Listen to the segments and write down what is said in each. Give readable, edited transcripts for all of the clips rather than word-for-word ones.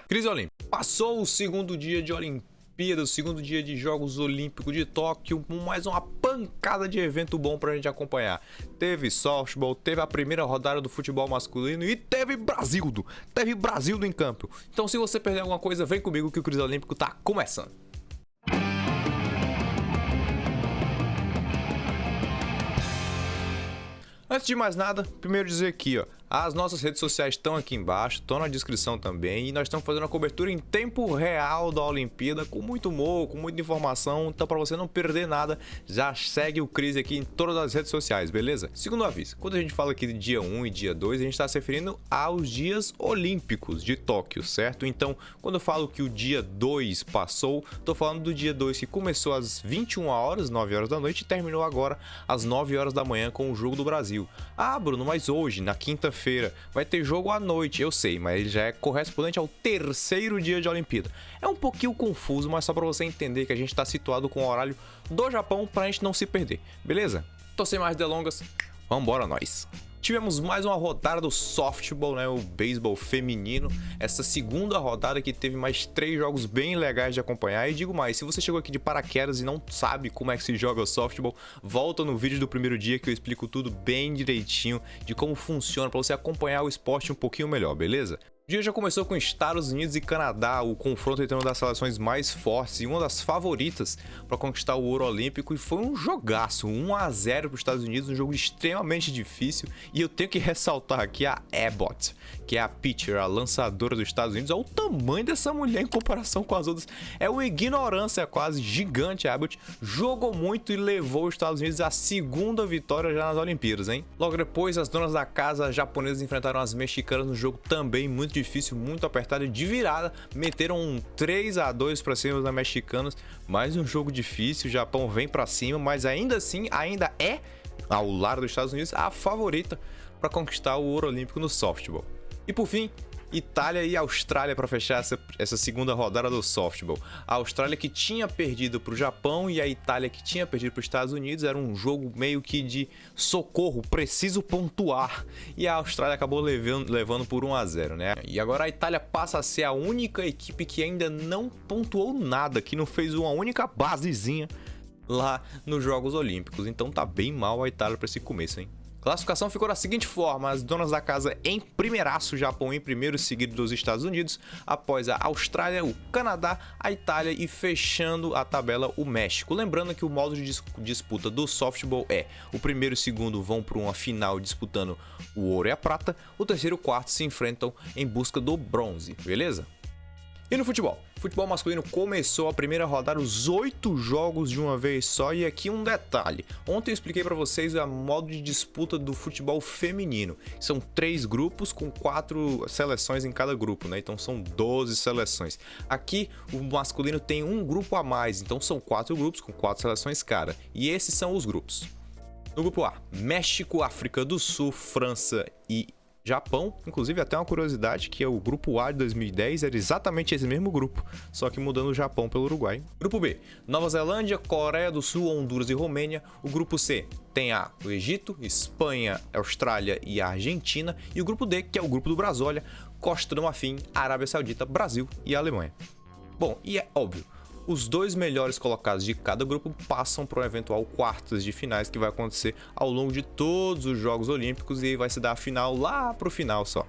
Crise Olímpica. Passou o segundo dia de Olimpíada, o segundo dia de Jogos Olímpicos de Tóquio, mais uma pancada de evento bom pra gente acompanhar. Teve softball, teve a primeira rodada do futebol masculino e teve Brasil em campo. Então se você perder alguma coisa, vem comigo que o Crise Olímpico tá começando. Antes de mais nada, primeiro dizer aqui, ó, as nossas redes sociais estão aqui embaixo, estão na descrição também, e nós estamos fazendo a cobertura em tempo real da Olimpíada, com muito humor, com muita informação, então para você não perder nada, já segue o Crise aqui em todas as redes sociais, beleza? Segundo aviso, quando a gente fala aqui de dia 1 e dia 2, a gente está se referindo aos dias olímpicos de Tóquio, certo? Então, quando eu falo que o dia 2 passou, estou falando do dia 2 que começou às 21 horas, 9 horas da noite, e terminou agora às 9 horas da manhã com o Jogo do Brasil. Ah, Bruno, mas hoje, na quinta-feira, vai ter jogo à noite, eu sei, mas ele já é correspondente ao terceiro dia de Olimpíada. É um pouquinho confuso, mas só para você entender que a gente está situado com o horário do Japão para a gente não se perder, beleza? Então, sem mais delongas, vambora nós! Tivemos mais uma rodada do softball, né, o beisebol feminino, essa segunda rodada que teve mais 3 jogos bem legais de acompanhar. E digo mais, se você chegou aqui de paraquedas e não sabe como é que se joga o softball, volta no vídeo do primeiro dia que eu explico tudo bem direitinho de como funciona para você acompanhar o esporte um pouquinho melhor, beleza? O dia já começou com Estados Unidos e Canadá, o confronto entre uma das seleções mais fortes e uma das favoritas para conquistar o ouro olímpico, e foi um jogaço, 1-0 para os Estados Unidos, um jogo extremamente difícil. E eu tenho que ressaltar aqui a Abbott, que é a pitcher, a lançadora dos Estados Unidos. Olha o tamanho dessa mulher em comparação com as outras, é uma ignorância quase gigante. A Abbott jogou muito e levou os Estados Unidos à segunda vitória já nas Olimpíadas, hein? Logo depois, as donas da casa japonesas enfrentaram as mexicanas no jogo também muito difícil, muito apertado, e de virada meteram um 3-2 para cima das mexicanas. Mais um jogo difícil, o Japão vem para cima, mas ainda assim ainda é, ao lado dos Estados Unidos, a favorita para conquistar o ouro olímpico no softball. E por fim, Itália e Austrália para fechar essa segunda rodada do softball. A Austrália que tinha perdido para o Japão e a Itália que tinha perdido para os Estados Unidos. Era um jogo meio que de socorro, preciso pontuar. E a Austrália acabou levando por 1-0, né? E agora a Itália passa a ser a única equipe que ainda não pontuou nada, que não fez uma única basezinha lá nos Jogos Olímpicos. Então tá bem mal a Itália para esse começo, hein? Classificação ficou da seguinte forma: as donas da casa em primeiraço, o Japão em primeiro, seguido dos Estados Unidos, após a Austrália, o Canadá, a Itália e fechando a tabela o México. Lembrando que o modo de disputa do softball é: o primeiro e o segundo vão para uma final disputando o ouro e a prata, o terceiro e o quarto se enfrentam em busca do bronze, beleza? E no futebol? O futebol masculino começou a primeira rodada, os 8 jogos de uma vez só. E aqui um detalhe: ontem eu expliquei para vocês o modo de disputa do futebol feminino. São 3 grupos com 4 seleções em cada grupo, né? Então são 12 seleções. Aqui o masculino tem um grupo a mais, então são 4 grupos com 4 seleções cada. E esses são os grupos. No grupo A, México, África do Sul, França e Japão. Inclusive, até uma curiosidade, que é o grupo A de 2010 era exatamente esse mesmo grupo, só que mudando o Japão pelo Uruguai. Grupo B, Nova Zelândia, Coreia do Sul, Honduras e Romênia. O grupo C tem o Egito, Espanha, Austrália e a Argentina. E o grupo D, que é o grupo do Brasólia, Costa do Marfim, Arábia Saudita, Brasil e Alemanha. Bom, e é óbvio, os 2 melhores colocados de cada grupo passam para um eventual quartas de finais que vai acontecer ao longo de todos os Jogos Olímpicos, e aí vai se dar a final lá pro final só.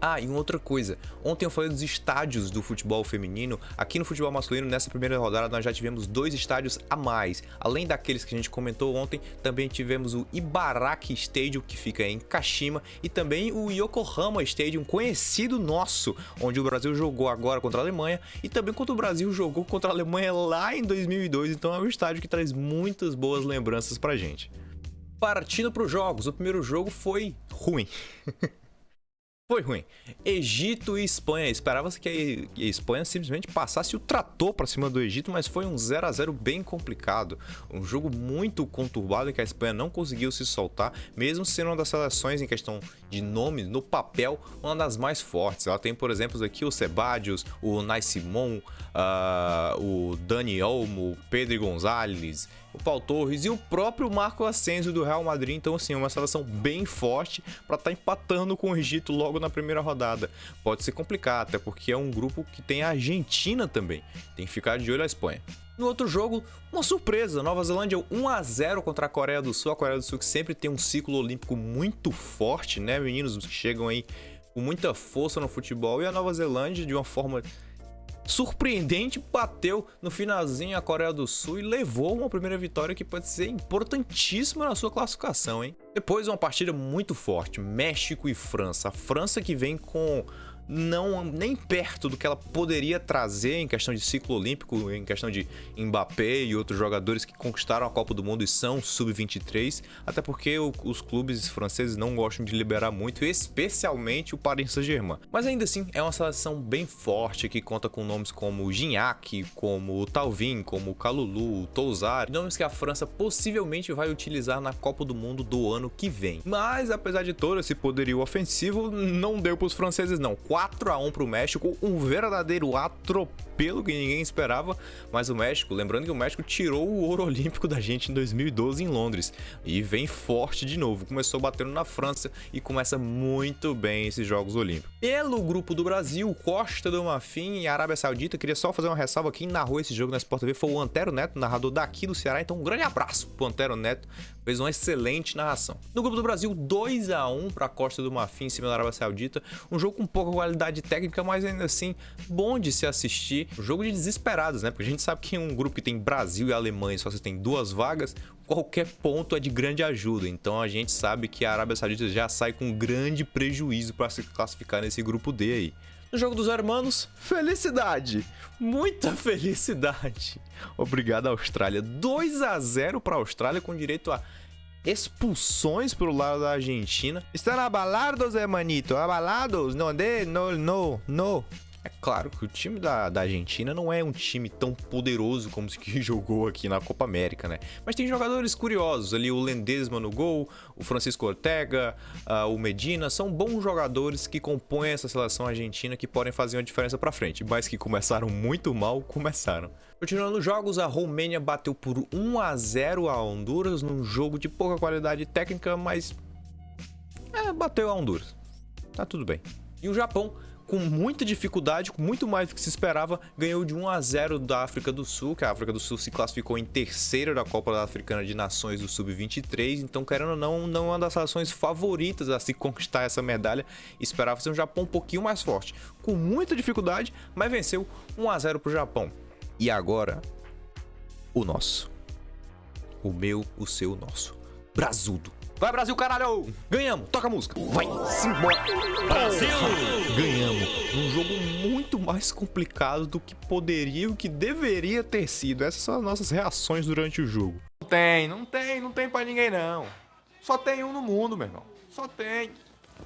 Ah, e uma outra coisa, ontem eu falei dos estádios do futebol feminino. Aqui no futebol masculino, nessa primeira rodada, nós já tivemos 2 estádios a mais. Além daqueles que a gente comentou ontem, também tivemos o Ibaraki Stadium, que fica em Kashima, e também o Yokohama Stadium, conhecido nosso, onde o Brasil jogou agora contra a Alemanha, e também quando o Brasil jogou contra a Alemanha lá em 2002. Então é um estádio que traz muitas boas lembranças pra gente. Partindo para os jogos, o primeiro jogo foi ruim. Foi ruim. Egito e Espanha. Esperava-se que a Espanha simplesmente passasse o trator para cima do Egito, mas foi um 0-0 bem complicado. Um jogo muito conturbado em que a Espanha não conseguiu se soltar, mesmo sendo uma das seleções em questão de nomes, no papel, uma das mais fortes. Ela tem, por exemplo, aqui o Ceballos, o Unai Simon, o Dani Olmo, o Pedro Gonzalez, o Pau Torres e o próprio Marco Asensio do Real Madrid. Então, assim, é uma seleção bem forte para estar empatando com o Egito logo na primeira rodada. Pode ser complicado, até porque é um grupo que tem a Argentina também. Tem que ficar de olho a Espanha. No outro jogo, uma surpresa, Nova Zelândia 1-0 contra a Coreia do Sul. A Coreia do Sul que sempre tem um ciclo olímpico muito forte, né? Meninos que chegam aí com muita força no futebol. E a Nova Zelândia, de uma forma surpreendente, bateu no finalzinho a Coreia do Sul e levou uma primeira vitória que pode ser importantíssima na sua classificação, hein? Depois uma partida muito forte, México e França. A França que vem com nem perto do que ela poderia trazer em questão de ciclo olímpico, em questão de Mbappé e outros jogadores que conquistaram a Copa do Mundo e são sub-23, até porque os clubes franceses não gostam de liberar muito, especialmente o Paris Saint-Germain. Mas ainda assim, é uma seleção bem forte que conta com nomes como o Gignac, como o Thauvin, como o Kalulu, o Touzard, nomes que a França possivelmente vai utilizar na Copa do Mundo do ano que vem. Mas apesar de todo esse poderio ofensivo, não deu para os franceses não. 4-1 para o México, um verdadeiro atropelo que ninguém esperava, mas o México, lembrando que o México tirou o ouro olímpico da gente em 2012 em Londres e vem forte de novo, começou batendo na França e começa muito bem esses Jogos Olímpicos. Pelo grupo do Brasil, Costa do Marfim e Arábia Saudita, queria só fazer uma ressalva, quem narrou esse jogo na Sport TV foi o Antero Neto, narrador daqui do Ceará, então um grande abraço pro Antero Neto, fez uma excelente narração. No grupo do Brasil, 2-1 para a Costa do Marfim em cima da Arábia Saudita, um jogo com pouca qualidade técnica, mas ainda assim bom de se assistir. Um jogo de desesperados, né? Porque a gente sabe que em um grupo que tem Brasil e Alemanha, só você tem 2 vagas, qualquer ponto é de grande ajuda. Então a gente sabe que a Arábia Saudita já sai com grande prejuízo para se classificar nesse grupo D aí. No jogo dos hermanos, felicidade, muita felicidade. Obrigado, Austrália. 2-0 para a Austrália com direito a expulsões pelo lado da Argentina. Estão abalados, hermanito? Abalados? No. É claro que o time da Argentina não é um time tão poderoso como os que jogou aqui na Copa América, né? Mas tem jogadores curiosos ali, o Ledesma no gol, o Francisco Ortega, o Medina, são bons jogadores que compõem essa seleção argentina que podem fazer uma diferença pra frente, mas que começaram muito mal, começaram. Continuando os jogos, a Romênia bateu por 1-0 a Honduras num jogo de pouca qualidade técnica, mas bateu a Honduras. Tá tudo bem. E o Japão, com muita dificuldade, com muito mais do que se esperava, ganhou de 1-0 da África do Sul, que a África do Sul se classificou em terceira da Copa Africana de Nações do Sub-23, então querendo ou não é uma das seleções favoritas a se conquistar essa medalha. Esperava ser um Japão um pouquinho mais forte, com muita dificuldade, mas venceu 1-0 pro Japão. E agora, o nosso. O meu, o seu, o nosso. Brazudo. Vai, Brasil, caralho! Ganhamos! Toca a música! Vai! Simbora! Brasil! Ganhamos! Um jogo muito mais complicado do que poderia, o que deveria ter sido. Essas são as nossas reações durante o jogo. Não tem pra ninguém, não. Só tem um no mundo, meu irmão. Só tem.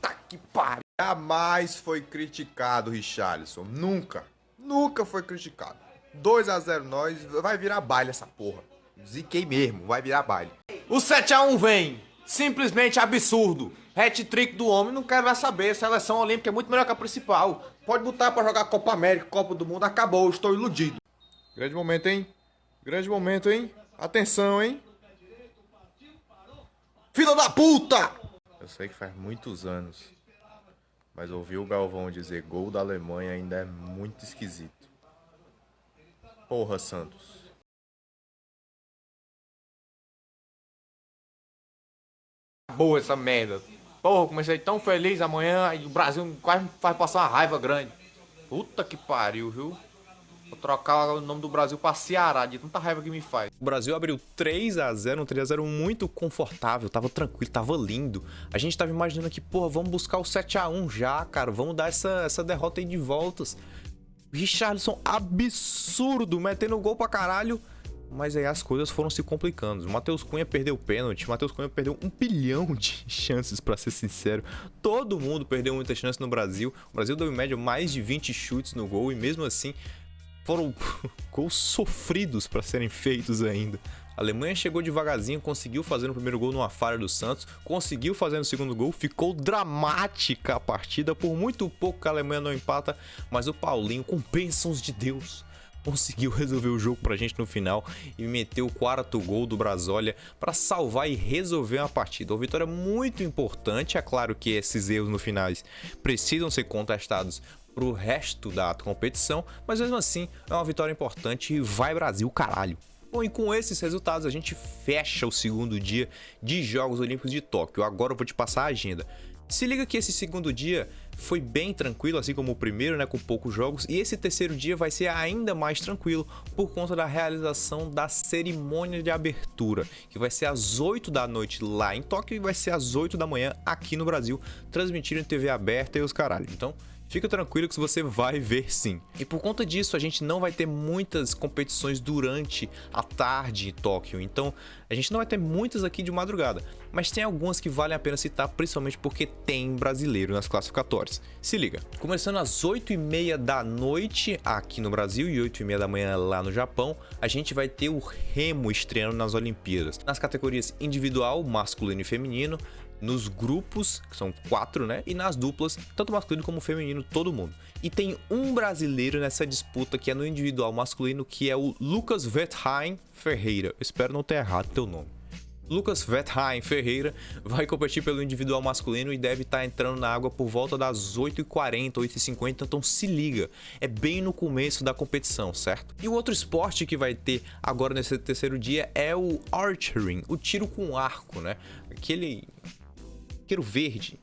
Tá que pariu. Jamais foi criticado, Richarlison. Nunca foi criticado. 2-0 nós, vai virar baile essa porra. Ziquei mesmo, vai virar baile. O 7-1 vem. Simplesmente absurdo. Hat-trick do homem, não quero mais saber. Seleção olímpica é muito melhor que a principal. Pode botar pra jogar Copa América, Copa do Mundo, acabou, estou iludido. Grande momento, hein? Grande momento, hein? Atenção, hein? Filho da puta! Eu sei que faz muitos anos, mas ouvir o Galvão dizer gol da Alemanha ainda é muito esquisito. Porra, Santos. Boa essa merda. Porra, comecei tão feliz amanhã e o Brasil quase me faz passar uma raiva grande. Puta que pariu, viu? Vou trocar o nome do Brasil pra Ceará, de tanta raiva que me faz. O Brasil abriu 3-0, um 3-0 muito confortável, tava tranquilo, tava lindo. A gente tava imaginando que, porra, vamos buscar o 7-1 já, cara, vamos dar essa derrota aí de voltas. Richarlison absurdo, metendo gol pra caralho. Mas aí as coisas foram se complicando. O Matheus Cunha perdeu o pênalti. O Matheus Cunha perdeu 1 bilhão de chances, pra ser sincero. Todo mundo perdeu muita chance no Brasil. O Brasil deu em média mais de 20 chutes no gol. E mesmo assim, foram gols sofridos pra serem feitos ainda. A Alemanha chegou devagarzinho, conseguiu fazer no primeiro gol numa falha do Santos. Conseguiu fazer no segundo gol. Ficou dramática a partida. Por muito pouco que a Alemanha não empata. Mas o Paulinho, com bênçãos de Deus, conseguiu resolver o jogo pra gente no final e meteu o 4º gol do Brasólia para salvar e resolver uma partida. Uma vitória muito importante, é claro que esses erros no final precisam ser contestados pro resto da competição, mas mesmo assim é uma vitória importante e vai Brasil, caralho. Bom, e com esses resultados a gente fecha o segundo dia de Jogos Olímpicos de Tóquio. Agora eu vou te passar a agenda. Se liga que esse segundo dia foi bem tranquilo, assim como o primeiro, né, com poucos jogos, e esse terceiro dia vai ser ainda mais tranquilo por conta da realização da cerimônia de abertura, que vai ser às 8 da noite lá em Tóquio e vai ser às 8 da manhã aqui no Brasil, transmitindo em TV aberta e os caralho. Então, fica tranquilo que você vai ver sim. E por conta disso, a gente não vai ter muitas competições durante a tarde em Tóquio. Então, a gente não vai ter muitas aqui de madrugada. Mas tem algumas que valem a pena citar, principalmente porque tem brasileiro nas classificatórias. Se liga. Começando às 8h30 da noite aqui no Brasil e 8h30 da manhã lá no Japão, a gente vai ter o remo estreando nas Olimpíadas. Nas categorias individual, masculino e feminino, nos grupos, que são 4, né? E nas duplas, tanto masculino como feminino, todo mundo. E tem um brasileiro nessa disputa que é no individual masculino, que é o Lucas Wertheim Ferreira. Eu espero não ter errado teu nome. Lucas Wertheim Ferreira vai competir pelo individual masculino e deve estar entrando na água por volta das 8h40, 8h50, então se liga, é bem no começo da competição, certo? E o outro esporte que vai ter agora nesse terceiro dia é o archery, o tiro com arco, né? Aquele verde.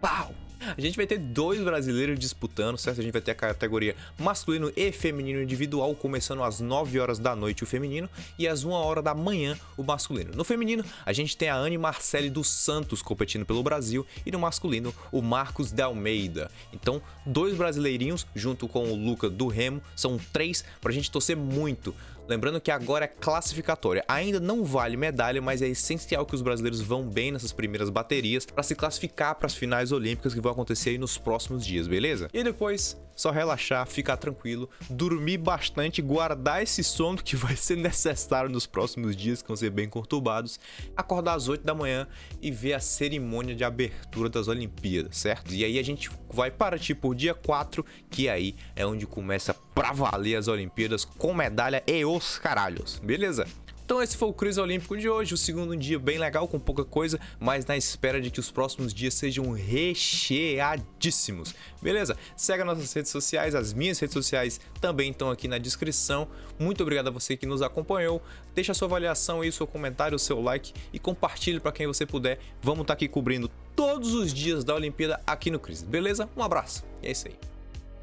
Pau! A gente vai ter 2 brasileiros disputando, certo? A gente vai ter a categoria masculino e feminino individual, começando às 9 horas da noite o feminino e às 1 hora da manhã o masculino. No feminino, a gente tem a Anne Marcele dos Santos competindo pelo Brasil e no masculino, o Marcos de Almeida. Então, 2 brasileirinhos junto com o Luca do Remo, são 3 pra gente torcer muito. Lembrando que agora é classificatória, ainda não vale medalha, mas é essencial que os brasileiros vão bem nessas primeiras baterias para se classificar para as finais olímpicas que vão acontecer aí nos próximos dias, beleza? E depois, só relaxar, ficar tranquilo, dormir bastante, guardar esse sono que vai ser necessário nos próximos dias, que vão ser bem conturbados, acordar às 8 da manhã e ver a cerimônia de abertura das Olimpíadas, certo? E aí a gente vai partir por dia 4, que aí é onde começa pra valer as Olimpíadas com medalha e os caralhos, beleza? Então esse foi o Quiz Olímpico de hoje, o segundo dia bem legal, com pouca coisa, mas na espera de que os próximos dias sejam recheadíssimos, beleza? Segue as nossas redes sociais, as minhas redes sociais também estão aqui na descrição. Muito obrigado a você que nos acompanhou, deixa a sua avaliação aí, o seu comentário, o seu like e compartilhe para quem você puder. Vamos estar aqui cobrindo todos os dias da Olimpíada aqui no Quiz, beleza? Um abraço, e é isso aí.